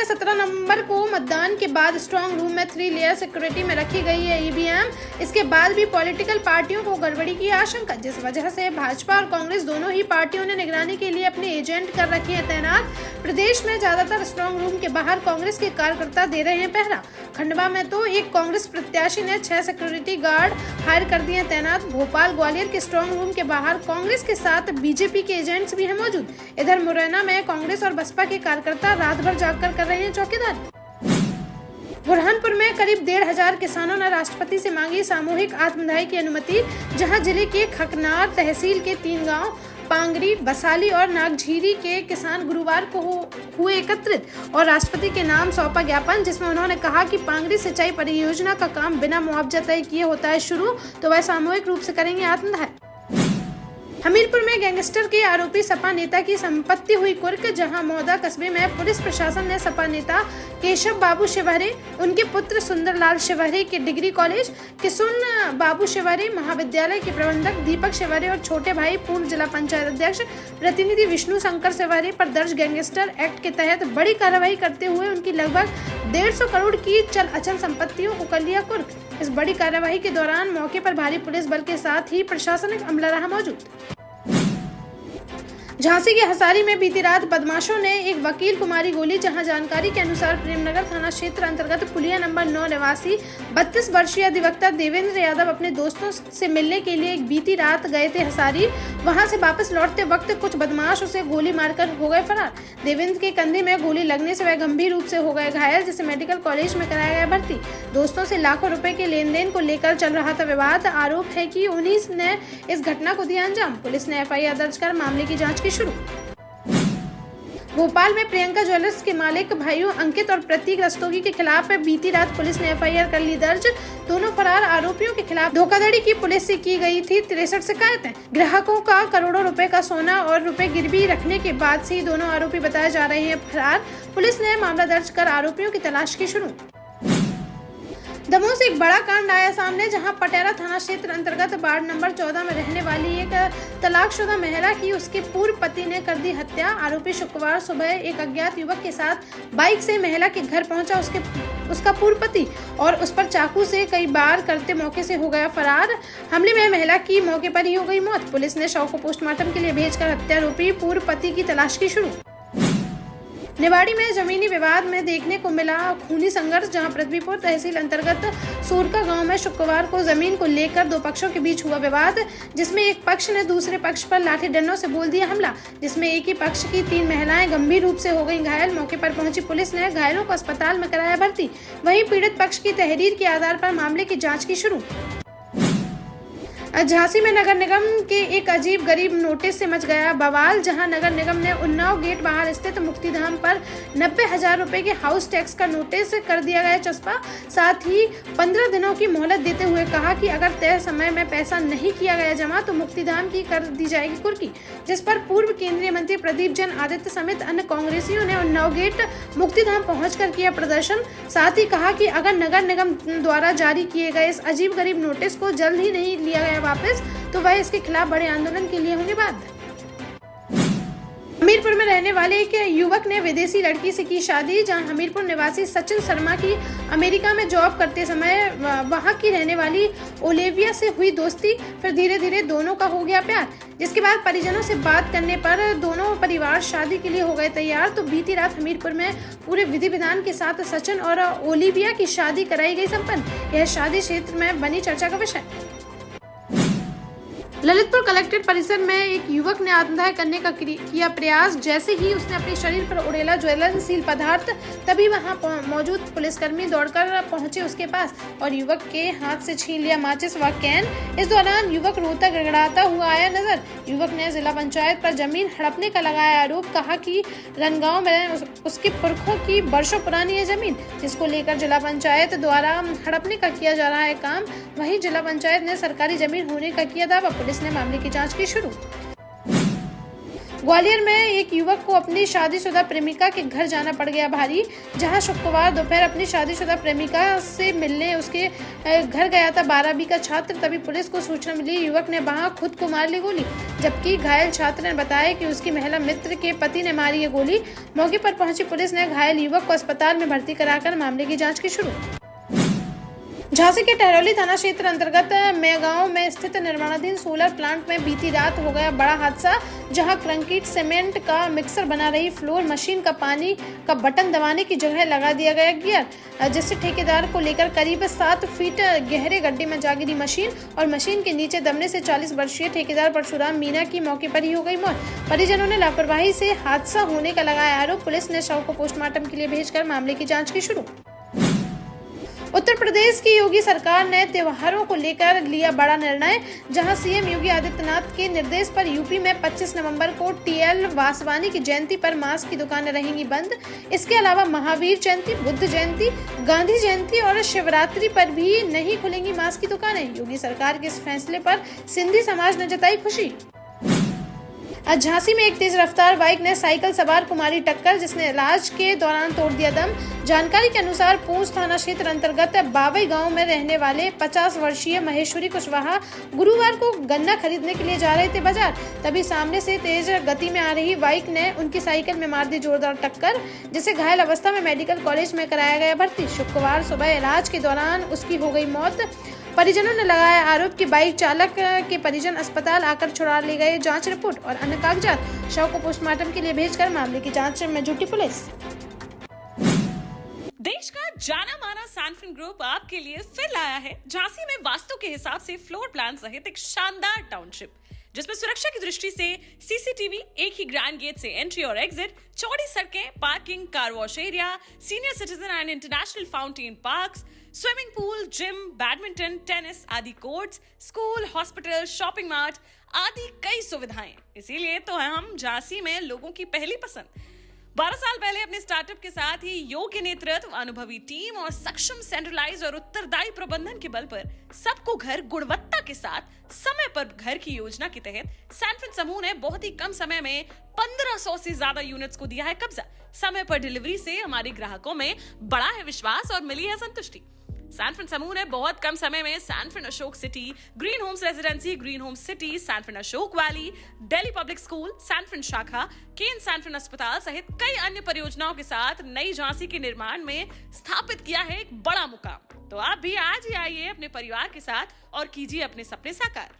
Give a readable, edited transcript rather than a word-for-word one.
17 नवंबर को मतदान के बाद स्ट्रांग रूम में 3 लेयर सिक्योरिटी में रखी गई है ईवीएम। इसके बाद भी पॉलिटिकल पार्टियों को गड़बड़ी की आशंका, जिस वजह से भाजपा और कांग्रेस दोनों ही पार्टियों ने निगरानी के लिए अपने एजेंट कर रखे हैं तैनात। प्रदेश में ज्यादातर स्ट्रांग रूम के बाहर कांग्रेस के कार्यकर्ता दे रहे हैं पहरा। खंडवा में तो एक कांग्रेस प्रत्याशी ने 6 सिक्योरिटी गार्ड हायर कर दिए तैनात। भोपाल ग्वालियर के स्ट्रांग रूम के बाहर कांग्रेस के साथ बीजेपी के एजेंट्स भी हैं मौजूद। इधर मुरैना में कांग्रेस और बसपा के कार्यकर्ता रात भर जागकर कर रहे हैं चौकीदारी। बुरहानपुर में करीब 1,500 किसानों ने राष्ट्रपति से मांगी सामूहिक आत्मदाह की अनुमति, जहां जिले के खकनार तहसील के 3 गांव पांगरी, बसाली और नागझीरी के किसान गुरुवार को हुए एकत्रित और राष्ट्रपति के नाम सौंपा ज्ञापन, जिसमें उन्होंने कहा कि पांगरी सिंचाई परियोजना का काम बिना मुआवजा तय किए होता है शुरू, तो वह सामूहिक रूप से करेंगे आत्मदाह। हमीरपुर में गैंगस्टर के आरोपी सपा नेता की संपत्ति हुई कुर्क, जहां मौदा कस्बे में पुलिस प्रशासन ने सपा नेता केशव बाबू शिवहरे, उनके पुत्र सुंदरलाल शिवहरे के डिग्री कॉलेज, किशुन बाबू शिवहरे महाविद्यालय के प्रबंधक दीपक शिवहरे और छोटे भाई पूर्व जिला पंचायत अध्यक्ष प्रतिनिधि विष्णु शंकर शिवहरे पर दर्ज गैंगस्टर एक्ट के तहत बड़ी कार्रवाई करते हुए उनकी लगभग 150 करोड़ की चल अचल संपत्तियों को कर लिया कुर्क। इस बड़ी कार्रवाई के दौरान मौके पर भारी पुलिस बल के साथ ही प्रशासनिक अमला रहा मौजूद। झांसी के हसारी में बीती रात बदमाशों ने एक वकील को मारी गोली, जहां जानकारी के अनुसार प्रेमनगर थाना क्षेत्र अंतर्गत पुलिया नंबर 9 निवासी 32 वर्षीय अधिवक्ता देवेंद्र यादव अपने दोस्तों से मिलने के लिए बीती रात गए थे हसारी। वहां से वापस लौटते वक्त कुछ बदमाश उसे गोली मारकर हो गए फरार। देवेंद्र के कंधे में गोली लगने से वह गंभीर रूप से हो गए घायल, जिसे मेडिकल कॉलेज में कराया गया भर्ती। दोस्तों से लाखों रुपए के लेन देन को लेकर चल रहा था विवाद। आरोप है कि उन्हीं ने इस घटना को दिया अंजाम। पुलिस ने FIR दर्ज कर मामले की जांच शुरू। भोपाल में प्रियंका ज्वेलर्स के मालिक भाइयों अंकित और प्रतीक रस्तोगी के खिलाफ बीती रात पुलिस ने FIR कर ली दर्ज। दोनों फरार आरोपियों के खिलाफ धोखाधड़ी की पुलिस से की गई थी 63 शिकायतें। ग्राहकों का करोड़ों रुपए का सोना और रुपए गिरवी रखने के बाद से दोनों आरोपी बताए जा रहे हैं फरार। पुलिस ने मामला दर्ज कर आरोपियों की तलाश की शुरू। दमोह से एक बड़ा कांड आया सामने, जहां पटेरा थाना क्षेत्र अंतर्गत वार्ड नंबर 14 में रहने वाली एक तलाकशुदा महिला की उसके पूर्व पति ने कर दी हत्या। आरोपी शुक्रवार सुबह एक अज्ञात युवक के साथ बाइक से महिला के घर पहुंचा। उसका पूर्व पति और उस पर चाकू से कई बार करते मौके से हो गया फरार। हमले में महिला की मौके पर ही हो गई मौत। पुलिस ने शव को पोस्टमार्टम के लिए भेजकर हत्यारोपी पूर्व पति की तलाश की शुरू। निवाड़ी में जमीनी विवाद में देखने को मिला खूनी संघर्ष, जहां पृथ्वीपुर तहसील अंतर्गत सोरका गांव में शुक्रवार को जमीन को लेकर 2 पक्षों के बीच हुआ विवाद, जिसमें एक पक्ष ने दूसरे पक्ष पर लाठी डंडों से बोल दिया हमला, जिसमें एक ही पक्ष की 3 महिलाएं गंभीर रूप से हो गई घायल। मौके पर पहुंची पुलिस ने घायलों को अस्पताल में कराया भर्ती। वहीं पीड़ित पक्ष की तहरीर के आधार पर मामले की जाँच की शुरू। झांसी में नगर निगम के एक अजीब गरीब नोटिस से मच गया बवाल, जहां नगर निगम ने उन्नाव गेट बाहर स्थित मुक्तिधाम पर 90,000 रुपए के हाउस टैक्स का नोटिस कर दिया गया चस्पा। साथ ही 15 दिनों की मोहलत देते हुए कहा कि अगर तय समय में पैसा नहीं किया गया जमा तो मुक्तिधाम की कर दी जाएगी कुर्की, जिस पर पूर्व केंद्रीय मंत्री प्रदीप जैन आदित्य समेत अन्य कांग्रेसियों ने उन्नाव गेट मुक्तिधाम पहुंचकर किया प्रदर्शन। साथ ही कहा कि अगर नगर निगम द्वारा जारी किए गए इस अजीब गरीब नोटिस को जल्द ही नहीं लिया गया वापस, तो वह इसके खिलाफ बड़े आंदोलन के लिए होंगे बाध्य। हमीरपुर में रहने वाले एक युवक ने विदेशी लड़की से की शादी, जहां हमीरपुर निवासी सचिन शर्मा की अमेरिका में जॉब करते समय वहां की रहने वाली ओलिविया से हुई दोस्ती। फिर धीरे धीरे दोनों का हो गया प्यार, जिसके बाद परिजनों से बात करने पर दोनों परिवार शादी के लिए हो गए तैयार। तो बीती रात हमीरपुर में पूरे विधि विधान के साथ सचिन और ओलिविया की शादी कराई गई संपन्न। यह शादी क्षेत्र में बनी चर्चा का विषय। ललितपुर कलेक्ट्रेट परिसर में एक युवक ने आत्मदाह करने का किया प्रयास। जैसे ही उसने अपने शरीर पर उड़ेला ज्वलनशील पदार्थ, तभी वहां मौजूद पुलिसकर्मी दौड़कर पहुंचे उसके पास और युवक के हाथ से छीन लिया माचिस व कैन। इस दौरान युवक रोता गड़गड़ाता हुआ आया नजर। युवक ने जिला पंचायत पर जमीन हड़पने का लगाया आरोप। कहा कि रनगांव में उसके पुरखों की वर्षों पुरानी है जमीन, जिसको लेकर जिला पंचायत द्वारा हड़पने का किया जा रहा है काम। वहीं जिला पंचायत ने सरकारी जमीन होने का किया दावा। पुलिस ने मामले की जांच की शुरू। ग्वालियर में एक युवक को अपनी शादीशुदा प्रेमिका के घर जाना पड़ गया भारी। जहां शुक्रवार दोपहर अपनी शादीशुदा प्रेमिका से मिलने उसके घर गया था 12वीं का छात्र, तभी पुलिस को सूचना मिली। युवक ने वहां खुद को मार ली गोली, जबकि घायल छात्र ने बताया कि उसकी महिला मित्र के पति ने मारी ये गोली। मौके पर पहुंची पुलिस ने घायल युवक को अस्पताल में भर्ती कराकर मामले की जाँच की शुरू। झांसी के टहरौली थाना क्षेत्र अंतर्गत मेगांव में स्थित निर्माणाधीन सोलर प्लांट में बीती रात हो गया बड़ा हादसा, जहां कंक्रीट सीमेंट का मिक्सर बना रही फ्लोर मशीन का पानी का बटन दबाने की जगह लगा दिया गया गियर, जिससे ठेकेदार को लेकर करीब 7 फीट गहरे गड्ढे में जा गिरी मशीन और मशीन के नीचे दबने से 40 वर्षीय ठेकेदार परशुराम मीना की मौके पर ही हो गई मौत। परिजनों ने लापरवाही से हादसा होने का लगाया आरोप। पुलिस ने शव को पोस्टमार्टम के लिए भेजकर मामले की जाँच की शुरू। उत्तर प्रदेश की योगी सरकार ने त्योहारों को लेकर लिया बड़ा निर्णय, जहां सीएम योगी आदित्यनाथ के निर्देश पर यूपी में 25 नवंबर को टीएल वासवानी की जयंती पर मास्क की दुकानें रहेंगी बंद। इसके अलावा महावीर जयंती, बुद्ध जयंती, गांधी जयंती और शिवरात्रि पर भी नहीं खुलेंगी मास्क की दुकानें। योगी सरकार के इस फैसले पर सिंधी समाज ने जताई खुशी। झांसी में एक तेज रफ्तार बाइक ने साइकिल सवार कुमारी टक्कर, जिसने इलाज के दौरान तोड़ दिया दम। जानकारी के अनुसार पूंछ थाना क्षेत्र अंतर्गत बावई गांव में रहने वाले 50 वर्षीय महेश्वरी कुशवाहा गुरुवार को गन्ना खरीदने के लिए जा रहे थे बाजार। तभी सामने से तेज गति में आ रही बाइक ने उनकी साइकिल में मार दी जोरदार टक्कर, जिसे घायल अवस्था में मेडिकल कॉलेज में कराया गया भर्ती। शुक्रवार सुबह इलाज के दौरान उसकी हो गई मौत। परिजनों ने लगाया आरोप कि बाइक चालक के परिजन अस्पताल आकर छुड़ा ले गए जांच रिपोर्ट और अन्य कागजात। शव को पोस्टमार्टम के लिए भेजकर मामले की जांच में जुटी पुलिस। देश का जाना माना सैनफिन ग्रुप आपके लिए फिर लाया है झांसी में वास्तु के हिसाब से फ्लोर प्लान सहित एक शानदार टाउनशिप, जिसमें सुरक्षा की दृष्टि से सीसीटीवी, एक ही ग्रैंड गेट से एंट्री और एग्जिट, चौड़ी सड़कें, parking, car wash area, senior citizen and international fountain parks, swimming pool, gym, badminton, tennis आदि courts, school, hospital, shopping mart आदि कई सुविधाएं। इसीलिए तो हम झांसी में लोगों की पहली पसंद। 12 साल पहले अपने स्टार्टअप के साथ ही योग्य नेतृत्व, अनुभवी टीम और सक्षम सेंट्रलाइज और उत्तरदायी प्रबंधन के बल पर सबको घर गुणवत्ता के साथ समय पर घर की योजना के तहत सैनफिन समूह ने बहुत ही कम समय में 1500 से ज्यादा यूनिट्स को दिया है कब्जा। समय पर डिलीवरी से हमारे ग्राहकों में बड़ा है विश्वास और मिली है संतुष्टि। सैनफिन समूह ने बहुत कम समय में Sanfin Ashok city, green homes residency, green homes city, Sanfin Ashok valley, Delhi public school, Sanfin शाखा, केन सैनफिन अस्पताल सहित कई अन्य परियोजनाओं के साथ नई झांसी के निर्माण में स्थापित किया है एक बड़ा मुकाम। तो आप भी आज ही आइए अपने परिवार के साथ और कीजिए अपने सपने साकार।